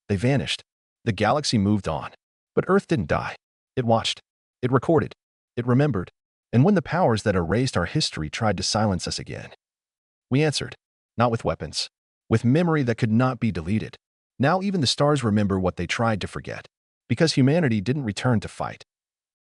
They vanished. The galaxy moved on. But Earth didn't die. It watched. It recorded. It remembered. And when the powers that erased our history tried to silence us again, we answered. Not with weapons. With memory that could not be deleted. Now even the stars remember what they tried to forget. Because humanity didn't return to fight.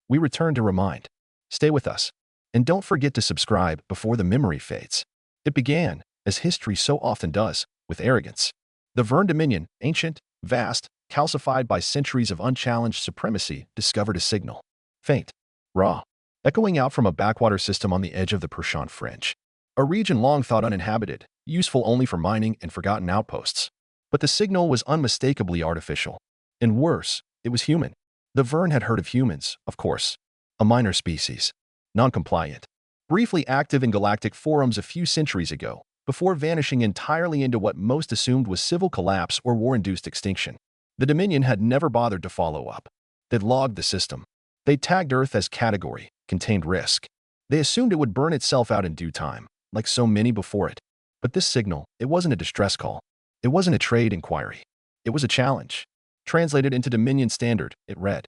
We return to remind. Stay with us. And don't forget to subscribe before the memory fades. It began, as history so often does, with arrogance. The Verne Dominion, ancient, vast, calcified by centuries of unchallenged supremacy, discovered a signal. Faint. Raw. Echoing out from a backwater system on the edge of the Persian Fringe. A region long thought uninhabited, useful only for mining and forgotten outposts. But the signal was unmistakably artificial. And worse, it was human. The Verne had heard of humans, of course. A minor species. Non-compliant. Briefly active in galactic forums a few centuries ago, before vanishing entirely into what most assumed was civil collapse or war-induced extinction. The Dominion had never bothered to follow up. They'd logged the system. They tagged Earth as category, contained risk. They assumed it would burn itself out in due time, like so many before it. But this signal, it wasn't a distress call. It wasn't a trade inquiry. It was a challenge. Translated into Dominion Standard, it read,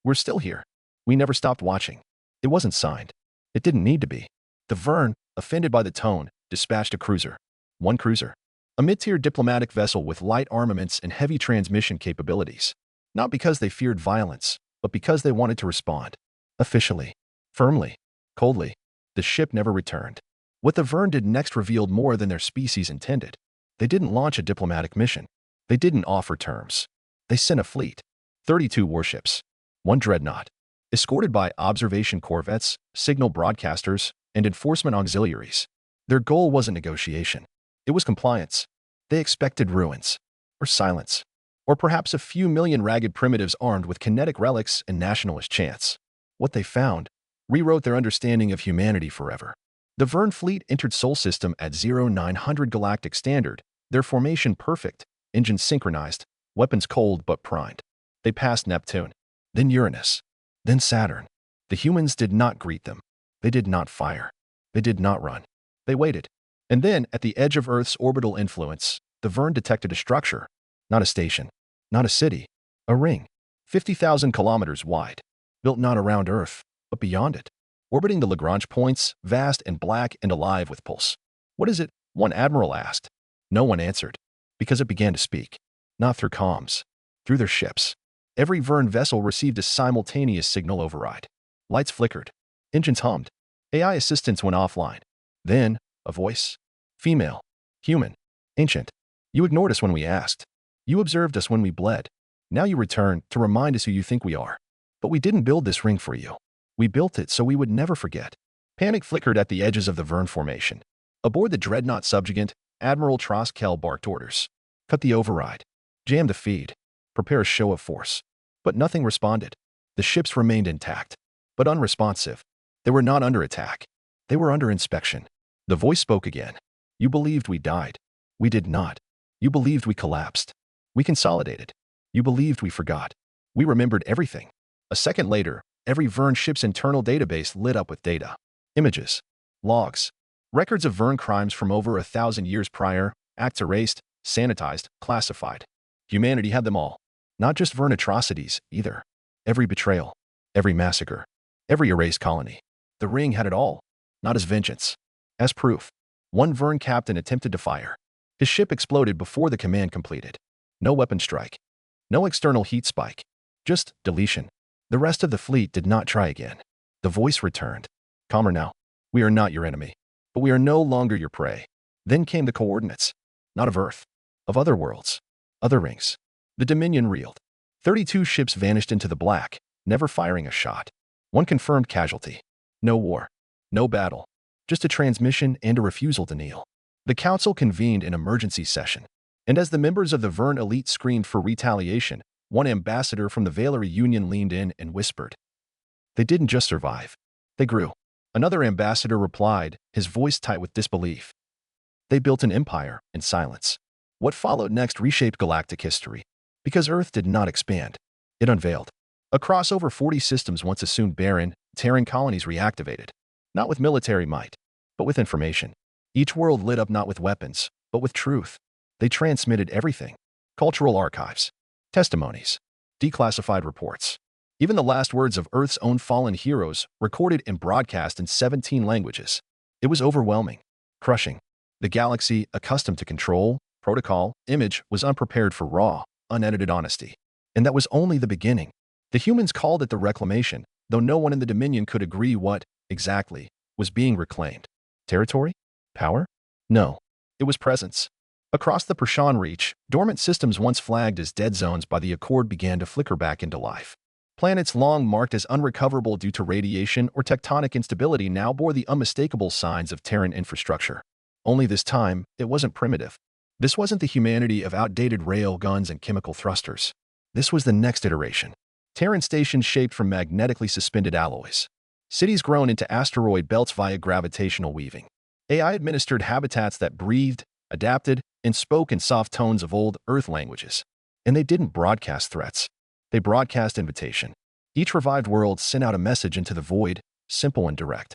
"We're still here. We never stopped watching." It wasn't signed. It didn't need to be. The Verne, offended by the tone, dispatched a cruiser. One cruiser. A mid-tier diplomatic vessel with light armaments and heavy transmission capabilities. Not because they feared violence, but because they wanted to respond. Officially. Firmly. Coldly. The ship never returned. What the Verne did next revealed more than their species intended. They didn't launch a diplomatic mission. They didn't offer terms. They sent a fleet. 32 warships. One dreadnought. Escorted by observation corvettes, signal broadcasters, and enforcement auxiliaries. Their goal wasn't negotiation. It was compliance. They expected ruins. Or silence. Or perhaps a few million ragged primitives armed with kinetic relics and nationalist chants. What they found rewrote their understanding of humanity forever. The Verne fleet entered Sol System at 0900 Galactic Standard, their formation perfect, engines synchronized, weapons cold but primed. They passed Neptune, then Uranus, then Saturn. The humans did not greet them. They did not fire. They did not run. They waited. And then, at the edge of Earth's orbital influence, the Verne detected a structure. Not a station. Not a city. A ring. 50,000 kilometers wide. Built not around Earth, but beyond it. Orbiting the Lagrange points, vast and black and alive with pulse. "What is it?" one admiral asked. No one answered. Because it began to speak. Not through comms. Through their ships. Every Verne vessel received a simultaneous signal override. Lights flickered. Engines hummed. AI assistants went offline. Then, a voice. Female. Human. Ancient. "You ignored us when we asked. You observed us when we bled. Now you return to remind us who you think we are. But we didn't build this ring for you. We built it so we would never forget." Panic flickered at the edges of the Verne formation. Aboard the Dreadnought subjugant, Admiral Troskel barked orders. Cut the override. Jam the feed. Prepare a show of force. But nothing responded. The ships remained intact. But unresponsive. They were not under attack. They were under inspection. The voice spoke again. "You believed we died. We did not. You believed we collapsed. We consolidated. You believed we forgot. We remembered everything." A second later, every Verne ship's internal database lit up with data. Images. Logs. Records of Verne crimes from over 1,000 years prior, acts erased, sanitized, classified. Humanity had them all. Not just Verne atrocities, either. Every betrayal. Every massacre. Every erased colony. The ring had it all. Not as vengeance. As proof. One Verne captain attempted to fire. His ship exploded before the command completed. No weapon strike. No external heat spike. Just deletion. The rest of the fleet did not try again. The voice returned. "Calmer now. We are not your enemy. But we are no longer your prey." Then came the coordinates. Not of Earth. Of other worlds. Other rings. The Dominion reeled. 32 ships vanished into the black, never firing a shot. One confirmed casualty. No war. No battle. Just a transmission and a refusal to kneel. The council convened an emergency session. And as the members of the Verne elite screamed for retaliation, one ambassador from the Valerie Union leaned in and whispered. "They didn't just survive. They grew." Another ambassador replied, his voice tight with disbelief. "They built an empire in silence." What followed next reshaped galactic history. Because Earth did not expand. It unveiled. Across over 40 systems once assumed barren, Terran colonies reactivated. Not with military might, but with information. Each world lit up not with weapons, but with truth. They transmitted everything. cultural archives, testimonies, declassified reports. Even the last words of Earth's own fallen heroes recorded and broadcast in 17 languages. It was overwhelming, crushing. The galaxy, accustomed to control, protocol, image, was unprepared for raw, unedited honesty. And that was only the beginning. The humans called it the reclamation, though no one in the Dominion could agree what, exactly, was being reclaimed. Territory? Power? No. It was presence. Across the Pershan Reach, dormant systems once flagged as dead zones by the Accord began to flicker back into life. Planets long marked as unrecoverable due to radiation or tectonic instability now bore the unmistakable signs of Terran infrastructure. Only this time, it wasn't primitive. This wasn't the humanity of outdated rail guns and chemical thrusters. This was the next iteration. Terran stations shaped from magnetically suspended alloys. Cities grown into asteroid belts via gravitational weaving. AI-administered habitats that breathed, adapted, and spoke in soft tones of old Earth languages. And they didn't broadcast threats. They broadcast invitation. Each revived world sent out a message into the void, simple and direct.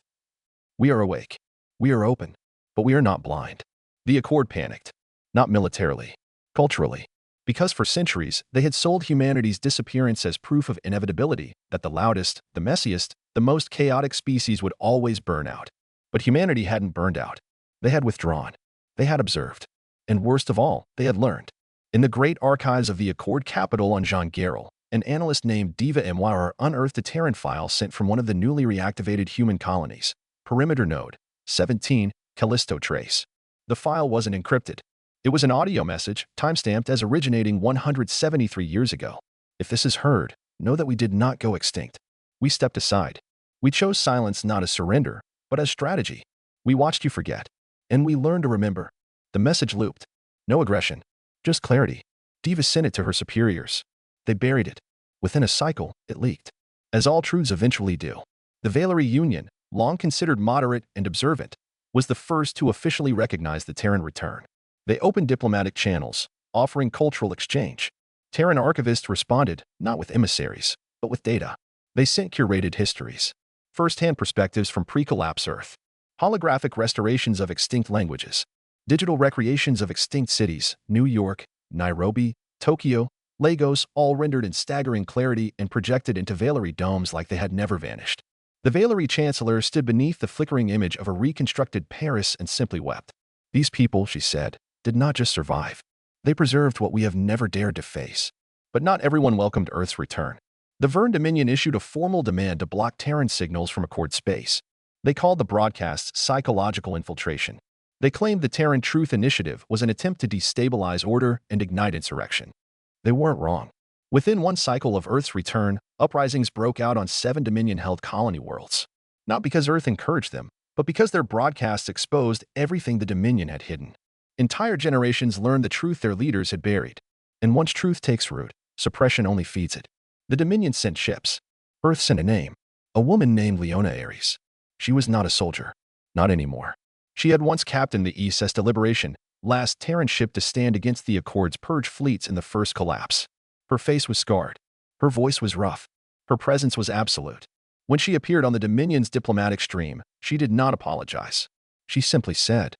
We are awake. We are open. But we are not blind. The Accord panicked. Not militarily. Culturally. Because for centuries, they had sold humanity's disappearance as proof of inevitability, that the loudest, the messiest, the most chaotic species would always burn out. But humanity hadn't burned out. They had withdrawn. They had observed. And worst of all, they had learned. In the great archives of the Accord capital on Jean Garel, an analyst named Diva Mwar unearthed a Terran file sent from one of the newly reactivated human colonies. Perimeter node 17, Callisto trace. The file wasn't encrypted. It was an audio message, timestamped as originating 173 years ago. If this is heard, know that we did not go extinct. We stepped aside. We chose silence not as surrender, but as strategy. We watched you forget. And we learned to remember. The message looped. No aggression. Just clarity. Diva sent it to her superiors. They buried it. Within a cycle, it leaked. As all truths eventually do. The Valerie Union, long considered moderate and observant, was the first to officially recognize the Terran return. They opened diplomatic channels, offering cultural exchange. Terran archivists responded, not with emissaries, but with data. They sent curated histories. First-hand perspectives from pre-collapse Earth. Holographic restorations of extinct languages. Digital recreations of extinct cities, New York, Nairobi, Tokyo, Lagos, all rendered in staggering clarity and projected into Valerie domes like they had never vanished. The Valerie Chancellor stood beneath the flickering image of a reconstructed Paris and simply wept. These people, she said, did not just survive. They preserved what we have never dared to face. But not everyone welcomed Earth's return. The Verne Dominion issued a formal demand to block Terran signals from Accord space. They called the broadcasts psychological infiltration. They claimed the Terran Truth Initiative was an attempt to destabilize order and ignite insurrection. They weren't wrong. Within one cycle of Earth's return, uprisings broke out on 7 Dominion-held colony worlds. Not because Earth encouraged them, but because their broadcasts exposed everything the Dominion had hidden. Entire generations learned the truth their leaders had buried. And once truth takes root, suppression only feeds it. The Dominion sent ships. Earth sent a name. A woman named Leona Ares. She was not a soldier. Not anymore. She had once captained the ESS Deliberation, last Terran ship to stand against the Accord's purge fleets in the first collapse. Her face was scarred. Her voice was rough. Her presence was absolute. When she appeared on the Dominion's diplomatic stream, she did not apologize. She simply said,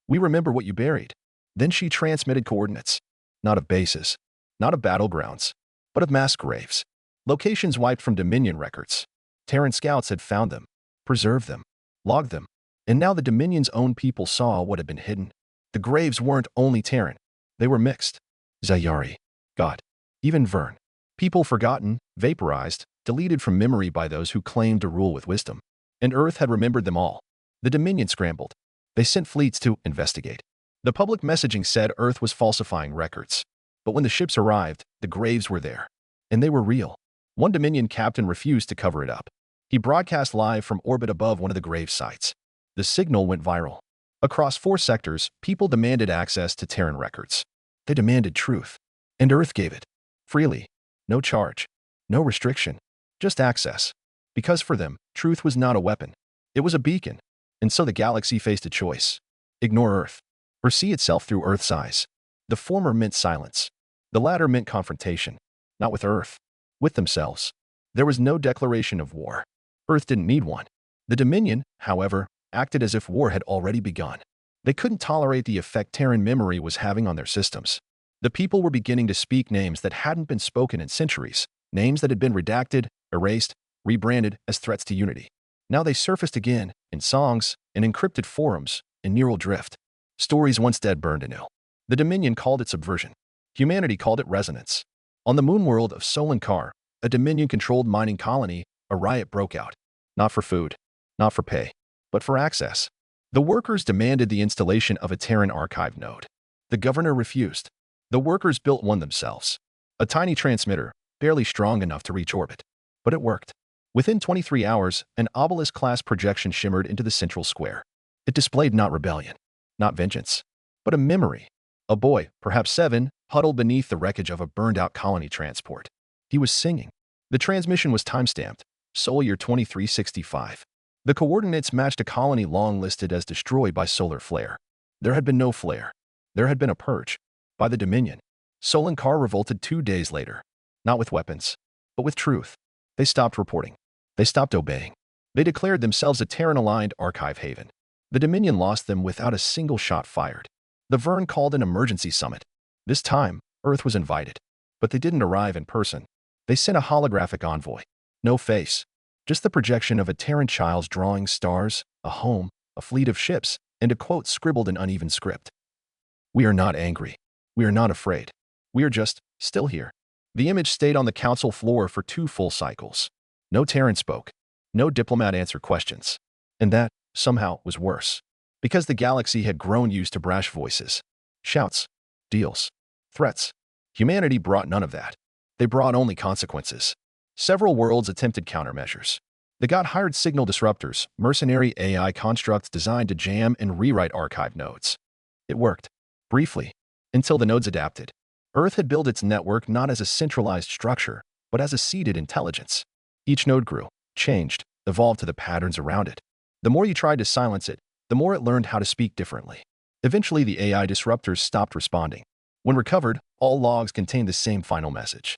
"We remember what you buried." Then she transmitted coordinates. Not of bases. Not of battlegrounds. But of mass graves. Locations wiped from Dominion records. Terran scouts had found them, preserved them, logged them. And now the Dominion's own people saw what had been hidden. The graves weren't only Terran. They were mixed. Zayari. God. Even Verne. People forgotten, vaporized, deleted from memory by those who claimed to rule with wisdom. And Earth had remembered them all. The Dominion scrambled. They sent fleets to investigate. The public messaging said Earth was falsifying records. But when the ships arrived, the graves were there. And they were real. One Dominion captain refused to cover it up. He broadcast live from orbit above one of the grave sites. The signal went viral. Across 4 sectors, people demanded access to Terran records. They demanded truth. And Earth gave it. Freely. No charge. No restriction. Just access. Because for them, truth was not a weapon. It was a beacon. And so the galaxy faced a choice. Ignore Earth. Or see itself through Earth's eyes. The former meant silence. The latter meant confrontation. Not with Earth. With themselves. There was no declaration of war. Earth didn't need one. The Dominion, however, acted as if war had already begun. They couldn't tolerate the effect Terran memory was having on their systems. The people were beginning to speak names that hadn't been spoken in centuries, names that had been redacted, erased, rebranded as threats to unity. Now they surfaced again, in songs, in encrypted forums, in neural drift. Stories once dead burned anew. The Dominion called it subversion. Humanity called it resonance. On the moon world of Solankar, a Dominion-controlled mining colony, a riot broke out. Not for food, not for pay, but for access. The workers demanded the installation of a Terran archive node. The governor refused. The workers built one themselves. A tiny transmitter, barely strong enough to reach orbit. But it worked. Within 23 hours, an obelisk-class projection shimmered into the central square. It displayed not rebellion, not vengeance, but a memory. A boy, perhaps 7, huddled beneath the wreckage of a burned-out colony transport. He was singing. The transmission was time-stamped, Sol year 2365. The coordinates matched a colony long listed as destroyed by solar flare. There had been no flare. There had been a purge. By the Dominion. Solankar revolted 2 days later. Not with weapons, but with truth. They stopped reporting. They stopped obeying. They declared themselves a Terran-aligned archive haven. The Dominion lost them without a single shot fired. The Vern called an emergency summit. This time, Earth was invited. But they didn't arrive in person. They sent a holographic envoy. No face. Just the projection of a Terran child's drawing stars, a home, a fleet of ships, and a quote scribbled in uneven script. "We are not angry. We are not afraid. We are just still here." The image stayed on the council floor for 2 full cycles. No Terran spoke. No diplomat answered questions. And that, somehow, was worse. Because the galaxy had grown used to brash voices. Shouts. Deals. Threats. Humanity brought none of that. They brought only consequences. Several worlds attempted countermeasures. They got hired signal disruptors, mercenary AI constructs designed to jam and rewrite archive nodes. It worked. Briefly. Until the nodes adapted. Earth had built its network not as a centralized structure, but as a seeded intelligence. Each node grew, changed, evolved to the patterns around it. The more you tried to silence it, the more it learned how to speak differently. Eventually, the AI disruptors stopped responding. When recovered, all logs contained the same final message.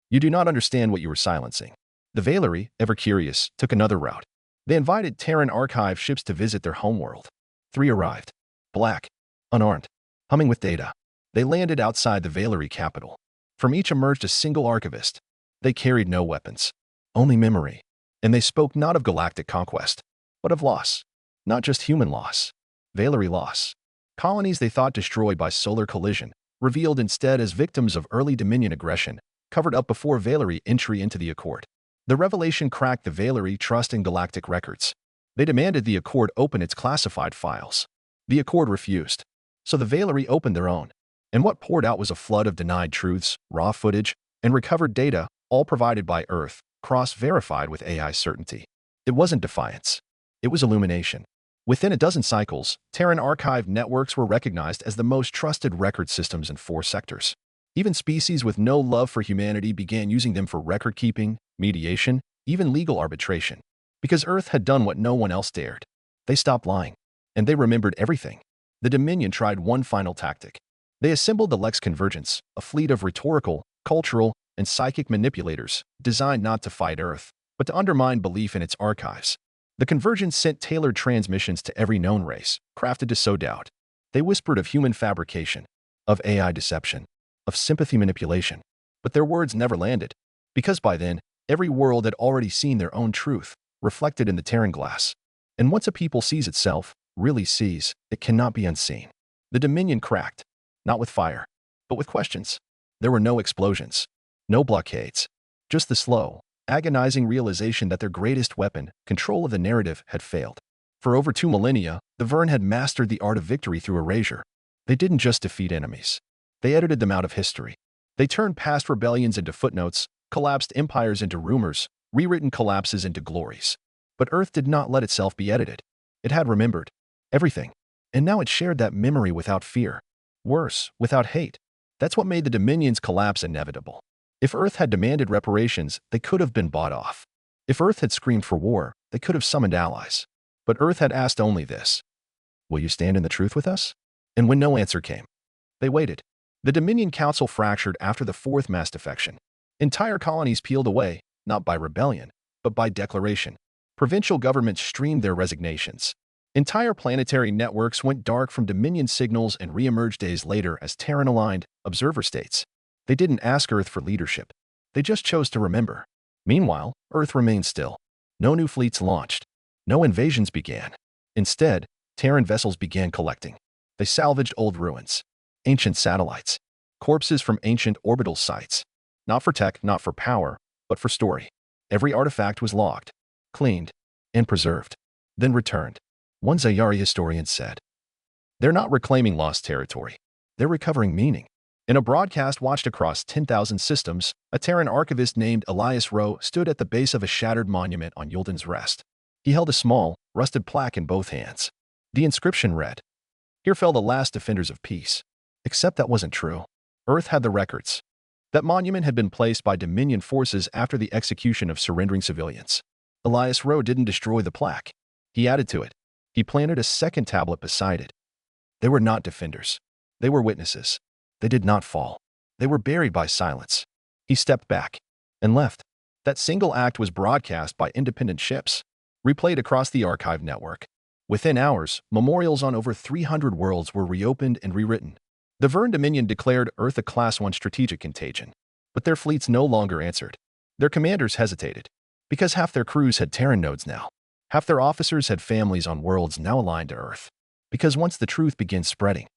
You do not understand what you were silencing. The Valerie, ever curious, took another route. They invited Terran archive ships to visit their homeworld. 3 arrived. Black. Unarmed. Humming with data. They landed outside the Valerie capital. From each emerged a single archivist. They carried no weapons. Only memory. And they spoke not of galactic conquest, but of loss. Not just human loss. Valerie loss. Colonies they thought destroyed by solar collision, revealed instead as victims of early Dominion aggression, covered up before Valerie entry into the Accord. The revelation cracked the Valerie trust in galactic records. They demanded the Accord open its classified files. The Accord refused. So the Valerie opened their own. And what poured out was a flood of denied truths, raw footage, and recovered data, all provided by Earth, cross-verified with AI certainty. It wasn't defiance. It was illumination. Within a dozen cycles, Terran archive networks were recognized as the most trusted record systems in 4 sectors. Even species with no love for humanity began using them for record-keeping, mediation, even legal arbitration. Because Earth had done what no one else dared. They stopped lying. And they remembered everything. The Dominion tried one final tactic. They assembled the Lex Convergence, a fleet of rhetorical, cultural, and psychic manipulators designed not to fight Earth, but to undermine belief in its archives. The Convergence sent tailored transmissions to every known race, crafted to sow doubt. They whispered of human fabrication, of AI deception, of sympathy manipulation. But their words never landed, because by then, every world had already seen their own truth, reflected in the Terran glass. And once a people sees itself, really sees, it cannot be unseen. The Dominion cracked, not with fire, but with questions. There were no explosions, no blockades, just the slow, agonizing realization that their greatest weapon, control of the narrative, had failed. For over 2 millennia, the Vern had mastered the art of victory through erasure. They didn't just defeat enemies. They edited them out of history. They turned past rebellions into footnotes, collapsed empires into rumors, rewritten collapses into glories. But Earth did not let itself be edited. It had remembered everything. And now it shared that memory without fear. Worse, without hate. That's what made the Dominion's collapse inevitable. If Earth had demanded reparations, they could have been bought off. If Earth had screamed for war, they could have summoned allies. But Earth had asked only this: "Will you stand in the truth with us?" And when no answer came, they waited. The Dominion Council fractured after the 4th mass defection. Entire colonies peeled away, not by rebellion, but by declaration. Provincial governments streamed their resignations. Entire planetary networks went dark from Dominion signals and re-emerged days later as Terran-aligned observer states. They didn't ask Earth for leadership. They just chose to remember. Meanwhile, Earth remained still. No new fleets launched. No invasions began. Instead, Terran vessels began collecting. They salvaged old ruins, ancient satellites, corpses from ancient orbital sites. Not for tech, not for power, but for story. Every artifact was logged, cleaned, and preserved, then returned. One Zayari historian said, "They're not reclaiming lost territory. They're recovering meaning." In a broadcast watched across 10,000 systems, a Terran archivist named Elias Rowe stood at the base of a shattered monument on Yuldan's Rest. He held a small, rusted plaque in both hands. The inscription read, "Here fell the last defenders of peace." Except that wasn't true. Earth had the records. That monument had been placed by Dominion forces after the execution of surrendering civilians. Elias Rowe didn't destroy the plaque. He added to it. He planted a second tablet beside it. They were not defenders. They were witnesses. They did not fall. They were buried by silence. He stepped back and left. That single act was broadcast by independent ships, replayed across the archive network. Within hours, memorials on over 300 worlds were reopened and rewritten. The Verne Dominion declared Earth a Class 1 strategic contagion, but their fleets no longer answered. Their commanders hesitated, because half their crews had Terran nodes now. Half their officers had families on worlds now aligned to Earth. Because once the truth begins spreading,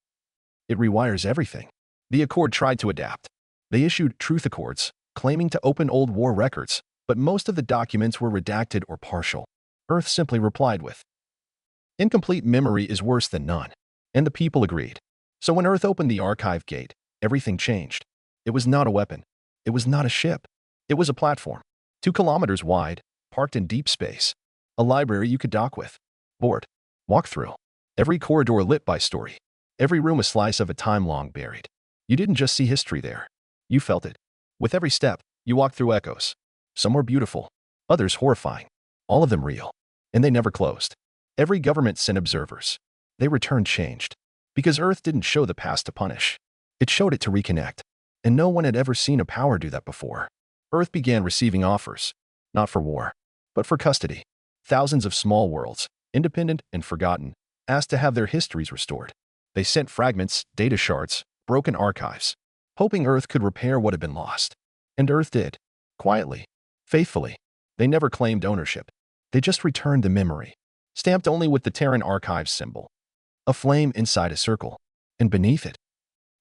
it rewires everything. The Accord tried to adapt. They issued Truth Accords, claiming to open old war records, but most of the documents were redacted or partial. Earth simply replied with, "Incomplete memory is worse than none." And the people agreed. So when Earth opened the archive gate, everything changed. It was not a weapon. It was not a ship. It was a platform, 2 kilometers wide, parked in deep space. A library you could dock with, board, walk through. Every corridor lit by story. Every room a slice of a time long buried. You didn't just see history there. You felt it. With every step, you walked through echoes. Some were beautiful, others horrifying. All of them real. And they never closed. Every government sent observers. They returned changed. Because Earth didn't show the past to punish. It showed it to reconnect. And no one had ever seen a power do that before. Earth began receiving offers, not for war, but for custody. Thousands of small worlds, independent and forgotten, asked to have their histories restored. They sent fragments, data shards, broken archives, hoping Earth could repair what had been lost. And Earth did. Quietly. Faithfully. They never claimed ownership. They just returned the memory, stamped only with the Terran Archives symbol. A flame inside a circle, and beneath it.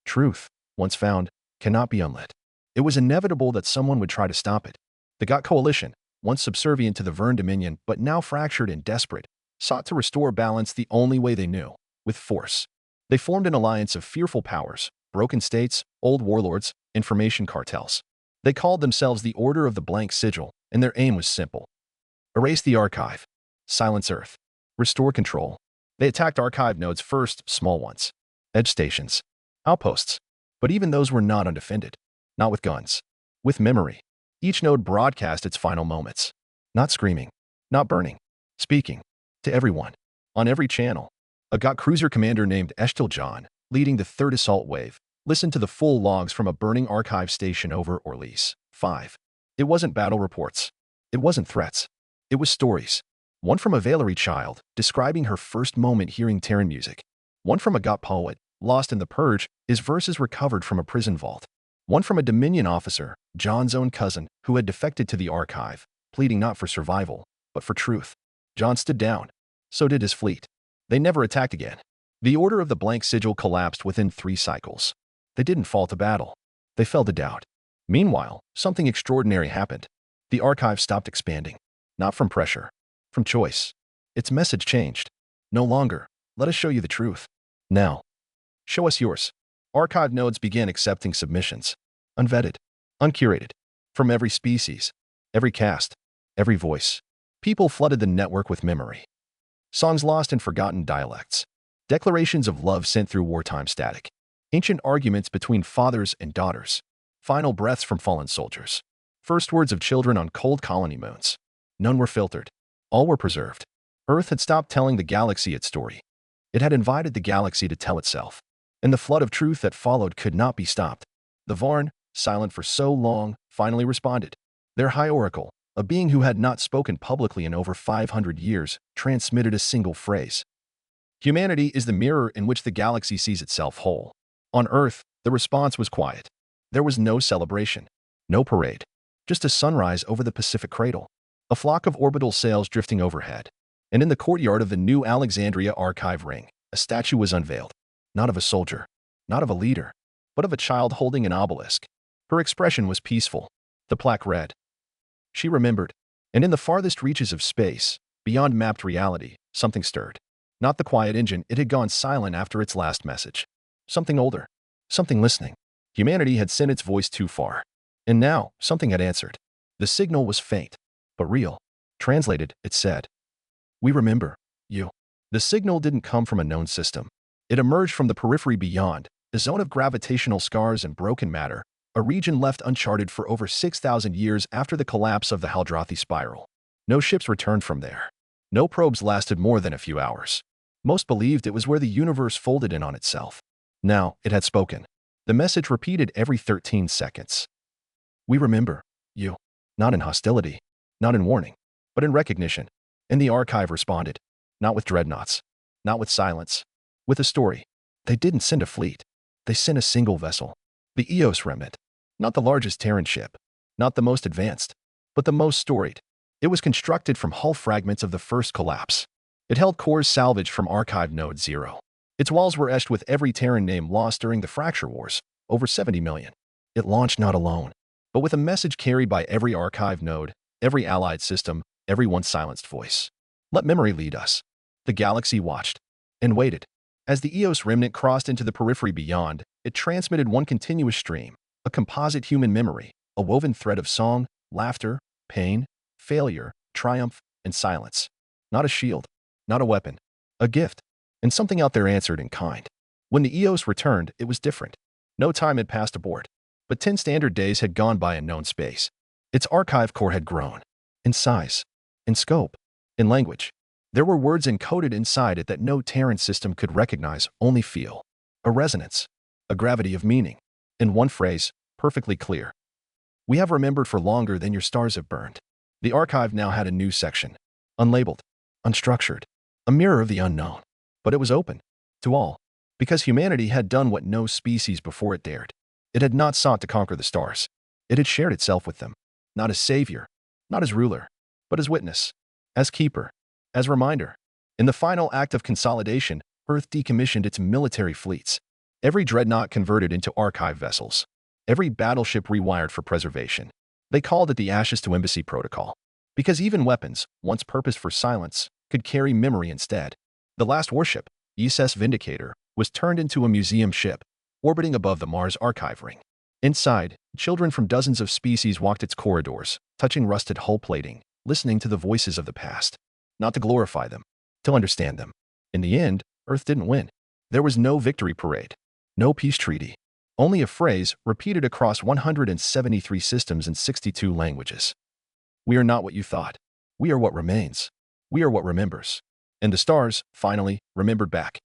Truth, once found, cannot be unlit. It was inevitable that someone would try to stop it. The GOT Coalition, once subservient to the Verne Dominion but now fractured and desperate, sought to restore balance the only way they knew, with force. They formed an alliance of fearful powers, broken states, old warlords, information cartels. They called themselves the Order of the Blank Sigil, and their aim was simple. Erase the archive. Silence Earth. Restore control. They attacked archive nodes first, small ones. Edge stations. Outposts. But even those were not undefended. Not with guns. With memory. Each node broadcast its final moments. Not screaming. Not burning. Speaking. To everyone. On every channel. A GOT cruiser commander named Eshtil John, leading the 3rd Assault Wave, listened to the full logs from a burning archive station over Orleans. 5. It wasn't battle reports. It wasn't threats. It was stories. One from a Valerie child, describing her first moment hearing Terran music. One from a GOT poet, lost in the Purge, his verses recovered from a prison vault. One from a Dominion officer, John's own cousin, who had defected to the archive, pleading not for survival, but for truth. John stood down. So did his fleet. They never attacked again. The Order of the Blank Sigil collapsed within 3 cycles. They didn't fall to battle. They fell to doubt. Meanwhile, something extraordinary happened. The archive stopped expanding. Not from pressure. From choice. Its message changed. No longer, "Let us show you the truth." Now, "Show us yours." Archive nodes began accepting submissions. Unvetted. Uncurated. From every species. Every caste. Every voice. People flooded the network with memory. Songs lost in forgotten dialects. Declarations of love sent through wartime static. Ancient arguments between fathers and daughters. Final breaths from fallen soldiers. First words of children on cold colony moons. None were filtered. All were preserved. Earth had stopped telling the galaxy its story. It had invited the galaxy to tell itself. And the flood of truth that followed could not be stopped. The Varn, silent for so long, finally responded. Their High Oracle, a being who had not spoken publicly in over 500 years, transmitted a single phrase. Humanity is the mirror in which the galaxy sees itself whole. On Earth, the response was quiet. There was no celebration, no parade, just a sunrise over the Pacific cradle, a flock of orbital sails drifting overhead. And in the courtyard of the New Alexandria Archive Ring, a statue was unveiled, not of a soldier, not of a leader, but of a child holding an obelisk. Her expression was peaceful. The plaque read, "She remembered." And in the farthest reaches of space, beyond mapped reality, something stirred. Not the quiet engine, it had gone silent after its last message. Something older, something listening. Humanity had sent its voice too far. And now, something had answered. The signal was faint, but real. Translated, it said, "We remember you." The signal didn't come from a known system. It emerged from the periphery beyond, a zone of gravitational scars and broken matter, a region left uncharted for over 6,000 years after the collapse of the Haldrathi spiral. No ships returned from there. No probes lasted more than a few hours. Most believed it was where the universe folded in on itself. Now, it had spoken. The message repeated every 13 seconds. "We remember you." Not in hostility, not in warning, but in recognition. And the archive responded. Not with dreadnoughts, not with silence, with a story. They didn't send a fleet. They sent a single vessel. The Eos remnant. Not the largest Terran ship, not the most advanced, but the most storied. It was constructed from hull fragments of the first collapse. It held cores salvaged from Archive Node 0. Its walls were etched with every Terran name lost during the Fracture Wars, over 70 million. It launched not alone, but with a message carried by every archive node, every allied system, every once silenced voice. Let memory lead us. The galaxy watched and waited. As the Eos remnant crossed into the periphery beyond, it transmitted one continuous stream, a composite human memory, a woven thread of song, laughter, pain, failure, triumph, and silence. Not a shield, not a weapon, a gift. And something out there answered in kind. When the Eos returned, it was different. No time had passed aboard, but 10 standard days had gone by in known space. Its archive core had grown. In size, in scope, in language. There were words encoded inside it that no Terran system could recognize, only feel. A resonance, a gravity of meaning. In one phrase, perfectly clear. "We have remembered for longer than your stars have burned." The archive now had a new section. Unlabeled, unstructured, a mirror of the unknown. But it was open. To all. Because humanity had done what no species before it dared. It had not sought to conquer the stars. It had shared itself with them. Not as savior, not as ruler, but as witness, as keeper, as reminder. In the final act of consolidation, Earth decommissioned its military fleets. Every dreadnought converted into archive vessels. Every battleship rewired for preservation. They called it the Ashes to Embassy Protocol. Because even weapons, once purposed for silence, could carry memory instead. The last warship, USS Vindicator, was turned into a museum ship, orbiting above the Mars archive ring. Inside, children from dozens of species walked its corridors, touching rusted hull plating, listening to the voices of the past. Not to glorify them, to understand them. In the end, Earth didn't win. There was no victory parade, no peace treaty. Only a phrase repeated across 173 systems in 62 languages. "We are not what you thought. We are what remains. We are what remembers." And the stars, finally, remembered back.